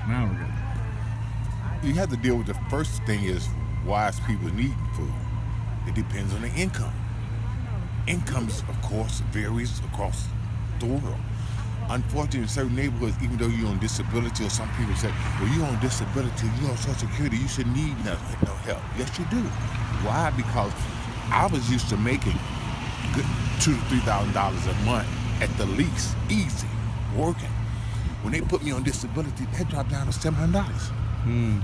Now we're good. You have to deal with the first thing is why is people needing food. It depends on the income. Incomes, of course, varies across the world. Unfortunately, in certain neighborhoods, even though you're on disability, or some people say, well, you're on disability, you're on Social Security, you should need no help. Yes, you do. Why? Because I was used to making good $2,000 to $3,000 a month at the least, easy, working. When they put me on disability, that dropped down to $700.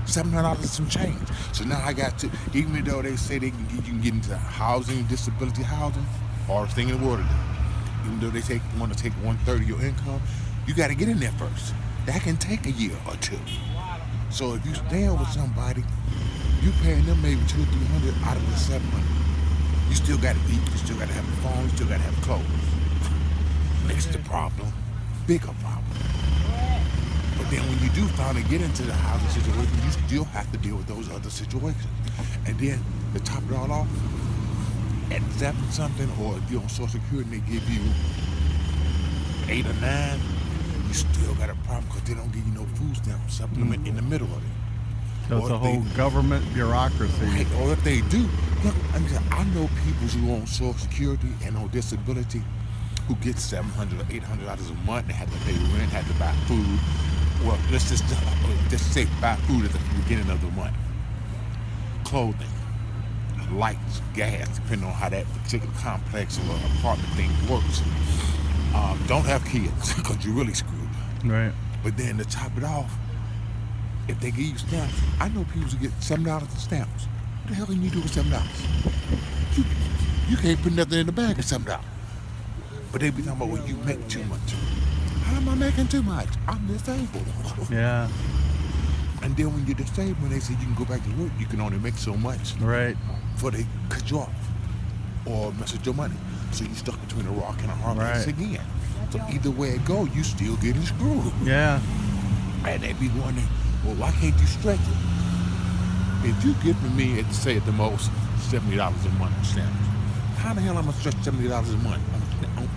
$700 some change. So now I got to, even though they say you can get into housing, disability housing, hardest thing in the world to do. Even though they want to take 1/3 of your income, you got to get in there first. That can take a year or two. So if you stand with somebody, you paying them maybe $200 or $300 out of the 700. You still got to eat. You still got to have a phone. You still got to have clothes. Next the problem, bigger problem. But then when you do finally get into the housing situation, you still have to deal with those other situations. And then to top it all off, at 7 something, or if you're on Social Security and they give you 8 or 9, you still got a problem because they don't give you no food stamp supplement in the middle of it. So it's a whole government bureaucracy. Right, or if they do, look, I know people who are on Social Security and on disability who get $700 or $800 a month. They have to pay rent, have to buy food. Well, let's just say buy food at the beginning of the month. Clothing, lights, gas, depending on how that particular complex or apartment thing works. Don't have kids because you're really screwed. Right. But then to top it off, if they give you stamps, I know people who get $7 in stamps. What the hell can you do with $7? You can't put nothing in the bag of $7. But they be talking about, well, you make too much. How am I making too much? I'm disabled. Yeah. And then when you're disabled, they say you can go back to work, you can only make so much. Right. Before they cut you off or mess with your money. So you stuck between a rock and a hard place again. So either way it go, you still getting screwed. Yeah. And they be wondering, well, why can't you stretch it? If you give me, say at the most, $70 a month in stamps, how the hell am I stretch $70 a month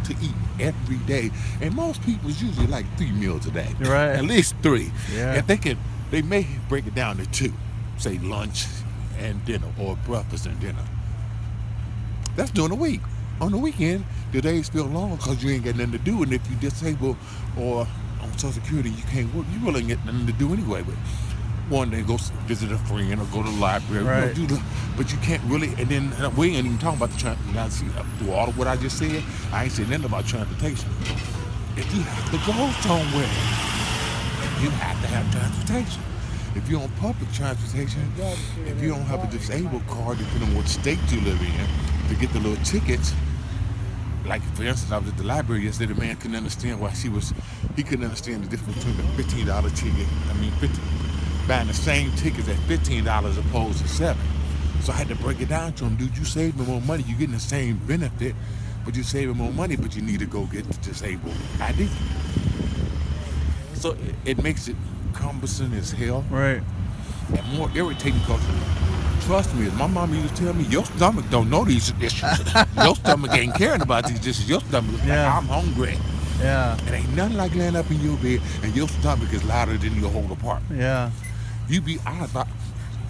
to eat every day? And most people is usually like 3 meals a day. Right. At least 3. Yeah. If they may break it down to 2, say lunch and dinner, or breakfast and dinner. That's during the week. On the weekend, the days feel long because you ain't got nothing to do, and if you're disabled or on Social Security, you can't work. You really ain't got nothing to do anyway. But one day, go visit a friend or go to the library. Right. But you can't really. And then we ain't even talking about the transportation. Through all of what I just said, I ain't saying nothing about transportation. If you have to go somewhere, you have to have transportation. If you're on public transportation, if you don't have a disabled card, depending on what state you live in, to get the little tickets, like for instance, I was at the library yesterday, the man couldn't understand why he couldn't understand the difference between a $15 ticket, buying the same tickets at $15 opposed to $7. So I had to break it down to him, dude, you saving more money, you're getting the same benefit, but you're saving more money, but you need to go get the disabled ID. So it makes it cumbersome as hell. Right. And more irritating because, trust me, as my mama used to tell me, your stomach don't know these issues. Your stomach ain't caring about these issues. Your stomach is like, I'm hungry. Yeah. It ain't nothing like laying up in your bed and your stomach is louder than your whole apartment. Yeah.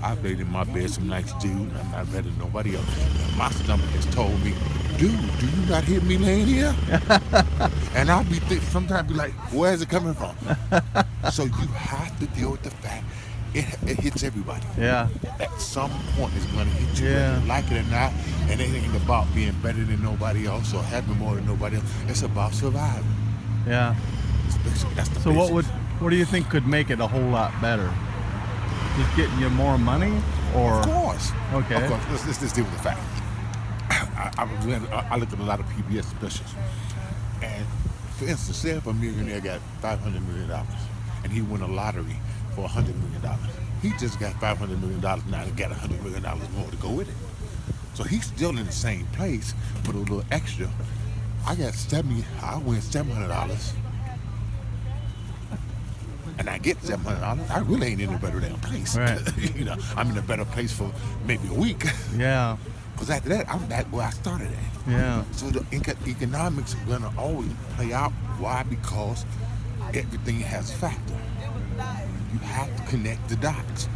I've laid in my bed some nights, dude, and I'm not better than nobody else. And my stomach has told me, dude, do you not hear me laying here? And I'll be sometimes be like, where is it coming from? So you have to deal with the fact it hits everybody. Yeah. At some point it's going to hit you, Yeah. whether you like it or not. And it ain't about being better than nobody else or having more than nobody else. It's about surviving. Yeah. That's the So basics. what do you think could make it a whole lot better? Just getting you more money, or? Of course. Okay. Of course. Let's deal with the fact. I look at a lot of PBS specials, and for instance, say if a millionaire got $500 million and he won a lottery for $100 million, he just got $500 million now and got $100 million more to go with it. So he's still in the same place, but a little extra. I win $700. And I get $700, I really ain't in a better damn place. Right. I'm in a better place for maybe a week. Yeah. Because after that, I'm back where I started at. Yeah. So the economics are going to always play out. Why? Because everything has factor. You connect the dots.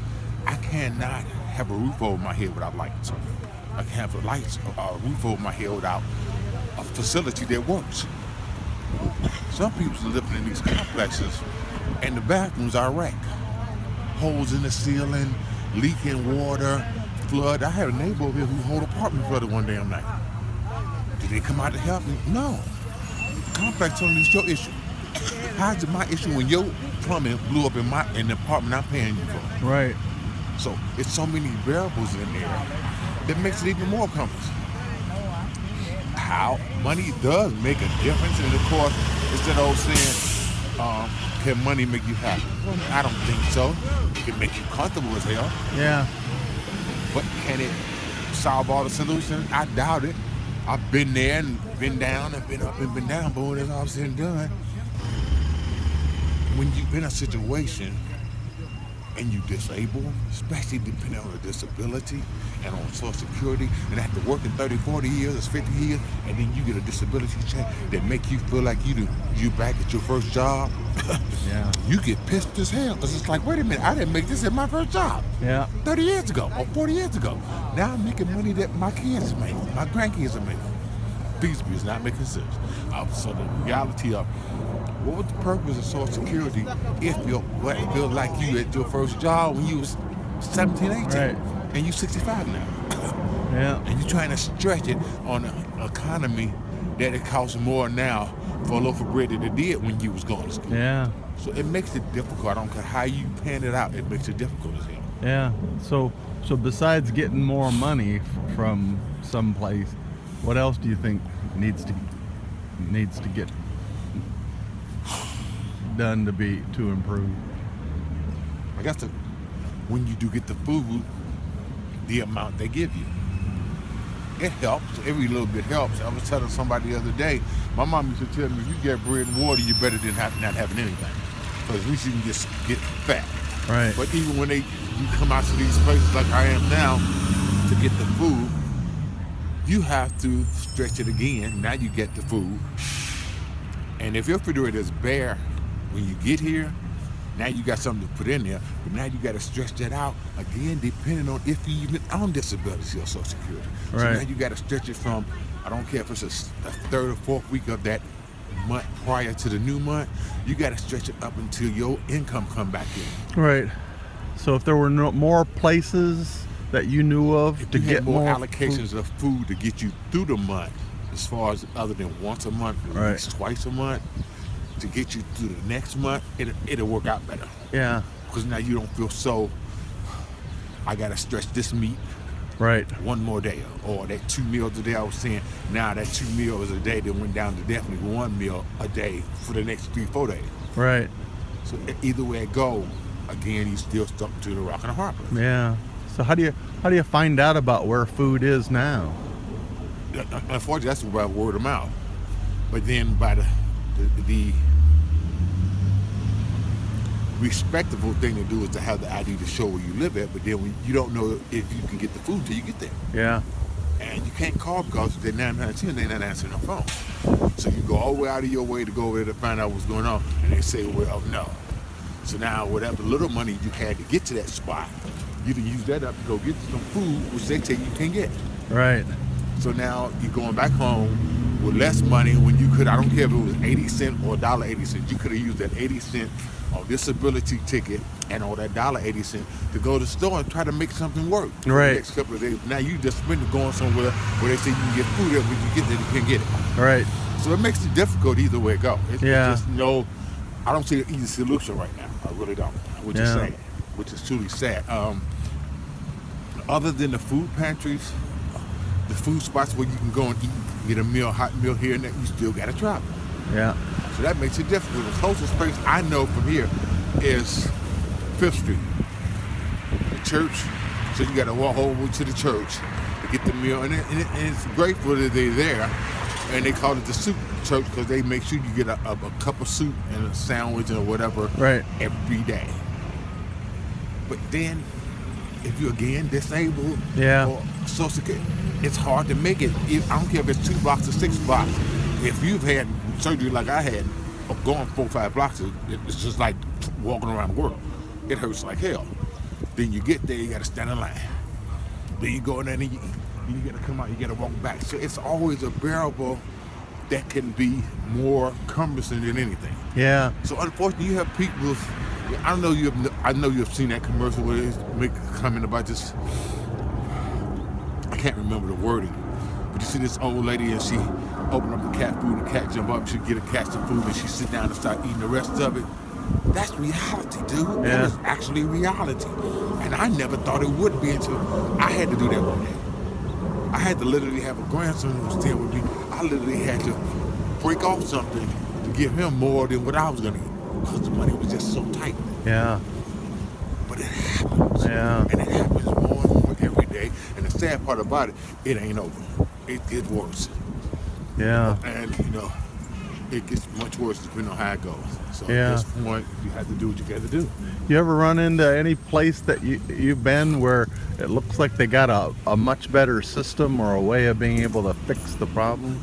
I cannot have a roof over my head without lights. I can't have a roof over my head without a facility that works. Some people are living in these complexes and the bathrooms are wrecked. Holes in the ceiling, leaking water, flood. I had a neighbor over here whose whole apartment flooded one damn night. Did they come out to help me? No. Complex only is your issue. How's it my issue when your plumbing blew up in the apartment I'm paying you for? Right. So it's so many variables in there that makes it even more complex. How money does make a difference, and of course, it's that old saying, can money make you happy? Well, I don't think so. It can make you comfortable as hell, Yeah. but can it solve all the solutions? I doubt it. I've been there and been down and been up and been down, but when it's all said and done, when you're in a situation and you disabled, especially depending on a disability and on Social Security, and after working 30, 40 years or 50 years, and then you get a disability check that make you feel like you back at your first job, Yeah. you get pissed as hell. Because it's like, wait a minute, I didn't make this at my first job Yeah. 30 years ago or 40 years ago. Now I'm making money that my kids make, my grandkids are making. Feasibly is not making sense. So the reality of what was the purpose of Social Security if you feel like you at your first job when you was 17, 18, Right. and you 65 now, Yeah. and you're trying to stretch it on an economy that it costs more now for a loaf of bread than it did when you was going to school. Yeah. So it makes it difficult. I don't care how you pan it out. It makes it difficult as hell. Yeah. So besides getting more money from someplace, what else do you think needs to get done to improve? I guess when you do get the food, the amount they give you, it helps. Every little bit helps. I was telling somebody the other day, my mom used to tell me, if you get bread and water, you better than not having anything, because at least you can just get fat. Right. But even when you come out to these places like I am now to get the food, you have to stretch it again. Now you get the food. And if your refrigerator is bare when you get here, now you got something to put in there. But now you got to stretch that out again, depending on if you even on disability or Social Security. So Right. now you got to stretch it from, I don't care if it's a third or fourth week of that month prior to the new month, you got to stretch it up until your income come back in. Right. So if there were more places that you knew of If to you get had more more allocations of food to get you through the month, as far as other than once a month, at Right. least twice a month, to get you through the next month, it'll work out better. Yeah. Because now you don't feel so, I got to stretch this meat Right. one more day. Or that 2 meals a day I was saying, now that 2 meals a day that went down to definitely 1 meal a day for the next 3-4 days. Right. So either way it go, again, you still stuck to the rock and a hard place. Yeah. So how do you find out about where food is now? Unfortunately, that's by word of mouth. But then by the respectable thing to do is to have the ID to show where you live at. But then when you don't know if you can get the food till you get there. Yeah. And you can't call because they're not answering the phone. So you go all the way out of your way to go over there to find out what's going on. And they say, well, no. So now whatever little money you had to get to that spot, you can use that up to go get some food, which they tell you can get. Right. So now you're going back home with less money when you could, I don't care if it was 80 cents or $1.80, you could have used that 80 cent on disability ticket and on that $1.80 to go to the store and try to make something work for Right. the next couple of days. Now you just spend it going somewhere where they say you can get food there, when you get there, you can't get it. Right. So it makes it difficult either way it go. It's Yeah. just I don't see an easy solution right now. I really don't, which is Yeah. sad, which is truly sad. Other than the food pantries, the food spots where you can go and eat, get a hot meal here and there, you still got to travel. Yeah. So that makes it difficult. The closest place I know from here is 5th Street, the church. So you got to walk over to the church to get the meal. And it's grateful that they're there. And they call it the soup church because they make sure you get a cup of soup and a sandwich or whatever Right. every day. But then, if you're again disabled Yeah. or Social Security, it's hard to make it. I don't care if it's 2 blocks or 6 blocks. If you've had surgery like I had, going 4 or 5 blocks, it's just like walking around the world. it hurts like hell. Then you get there, you got to stand in line. Then you go in there and you got to come out, you got to walk back. So it's always a variable that can be more cumbersome than anything. Yeah. So unfortunately, you have people. I know you have seen that commercial where they make a comment about this. I can't remember the wording, but you see this old lady and she open up the cat food and the cat jump up, she get a cat some food and she sit down and start eating the rest of it. That's reality, dude. Yeah. That is actually reality. And I never thought it would be until I had to do that one day. I had to literally have a grandson who was staying with me. I literally had to break off something to give him more than what I was going to eat because the money was just so tight. Yeah. But it happens. Yeah. And it happens more and more every day. And the sad part about it, it ain't over. It gets worse. Yeah. And, it gets much worse depending on how it goes. So Yeah. at this point, you have to do what you got to do. You ever run into any place that you've been where it looks like they got a much better system or a way of being able to fix the problem?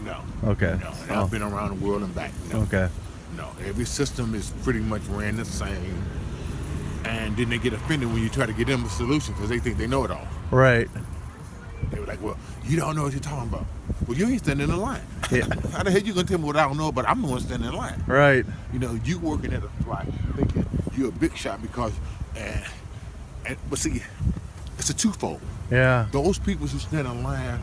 No. Okay. No. And Oh. I've been around the world and back. No. Okay. No. Every system is pretty much ran the same. And then they get offended when you try to get them a solution because they think they know it all. Right. They were like, well, you don't know what you're talking about. Well, you ain't standing in line. Yeah. How the hell you gonna tell me what I don't know, but I'm the one standing in line? Right. You working at a fly, thinking you're a big shot because, but see, it's a twofold. Yeah. Those people who stand in line,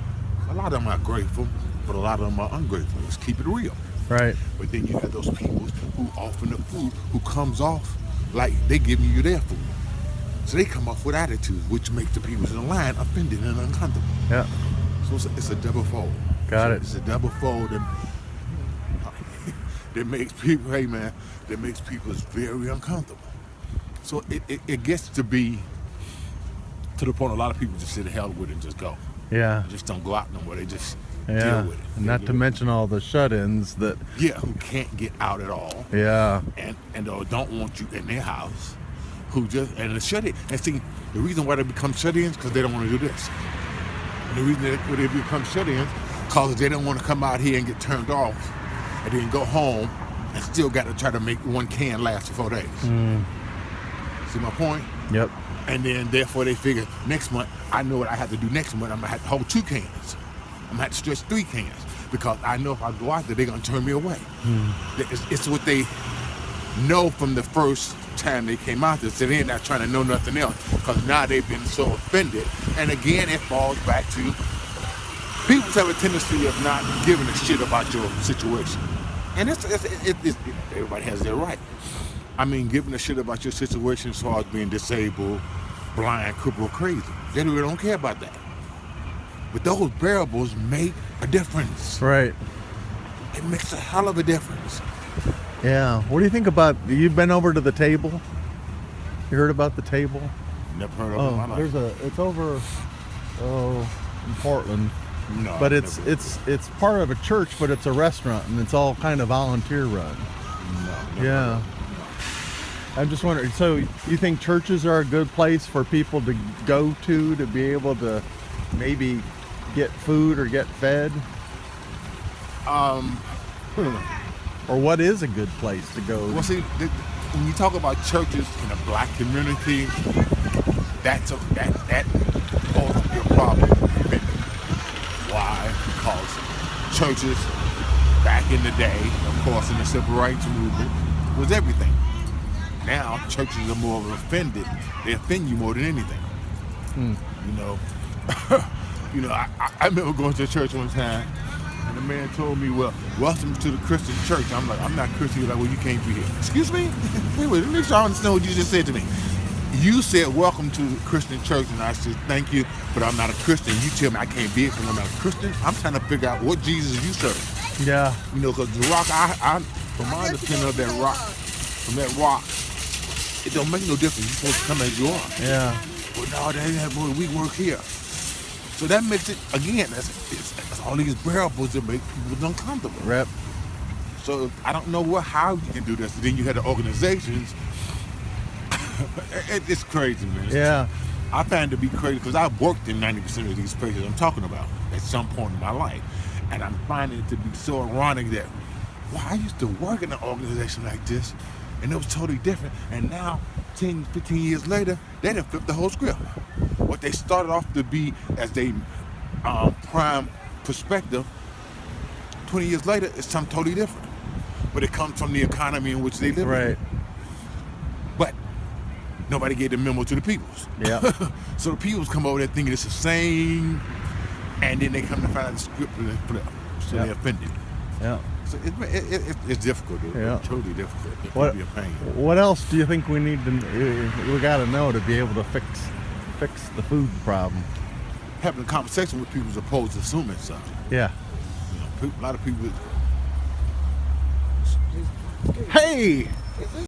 a lot of them are grateful, but a lot of them are ungrateful. Let's keep it real. Right. But then you have those people who offer the food, who comes off like they giving you their food. So they come off with attitude, which makes the people in the line offended and uncomfortable. Yeah. So it's a double fold. Got it. It's a double fold that makes people, hey man, that makes people very uncomfortable. So it gets to be to the point a lot of people just sit the hell with it and just go. Yeah. They just don't go out no more. They just Yeah. deal with it. And not to mention all the shut-ins that. Yeah, who can't get out at all Yeah. and don't want you in their house. Who just and the shut in and see the reason why they become shut-ins because they don't want to do this. And the reason they become shut-ins because they don't want to come out here and get turned off and then go home and still got to try to make one can last for 4 days. See my point? Yep. And then therefore they figure next month I know what I have to do next month. I'm gonna have to hold 2 cans. I'm gonna have to stretch 3 cans because I know if I go out there they're gonna turn me away. It's what they know from the first time they came out there, so they're not trying to know nothing else because now they've been so offended. And again, it falls back to people have a tendency of not giving a shit about your situation, and it's everybody has their right. I mean, giving a shit about your situation as far as being disabled, blind, crippled, crazy. They really don't care about that. But those variables make a difference. Right. It makes a hell of a difference. Yeah. What do you think about? You've been over to the table? You heard about the table? Never heard of it in my life. It's over in Portland. No, But I've it's part of a church, but it's a restaurant and it's all kind of volunteer run. never Yeah. I'm just wondering, so you think churches are a good place for people to go to be able to maybe get food or get fed? Or what is a good place to go? Well, see, when you talk about churches in a black community, that causes a big problem. Why? Because churches back in the day, of course, in the civil rights movement, was everything. Now churches are more offended. They offend you more than anything. I remember going to a church one time, and the man told me, "Well, welcome to the Christian church." I'm like, "I'm not Christian." He's like, "Well, you can't be here." Excuse me? Wait, let me make sure I understand what you just said to me. You said, "Welcome to the Christian church," and I said, "Thank you, but I'm not a Christian." You tell me I can't be here because I'm not a Christian? I'm trying to figure out what Jesus you serve. Yeah. Because the rock, from my understanding of that rock, it don't make no difference. You're supposed to come as you are. Yeah. Well, no, we work here. So that makes it, again, that's all these variables that make people uncomfortable. Rep. So I don't know how you can do this. Then you had the organizations. It's crazy, man. Yeah. I find it to be crazy because I've worked in 90% of these places I'm talking about at some point in my life. And I'm finding it to be so ironic that, wow, I used to work in an organization like this, and it was totally different. And now, 10, 15 years later, they done flipped the whole script. What they started off to be as they prime perspective, 20 years later, it's something totally different. But it comes from the economy in which they live in. Right. But nobody gave the memo to the peoples. Yeah. So the peoples come over there thinking it's the same, and then they come to find out the script and they flip. So Yeah. they're offended. Yeah. So it's difficult, dude. Yeah. It's totally difficult. It What can be a pain. What else do you think we need to we got to know to be able to fix the food problem? Having a conversation with people as opposed to assuming something. Yeah. A lot of people. Hey.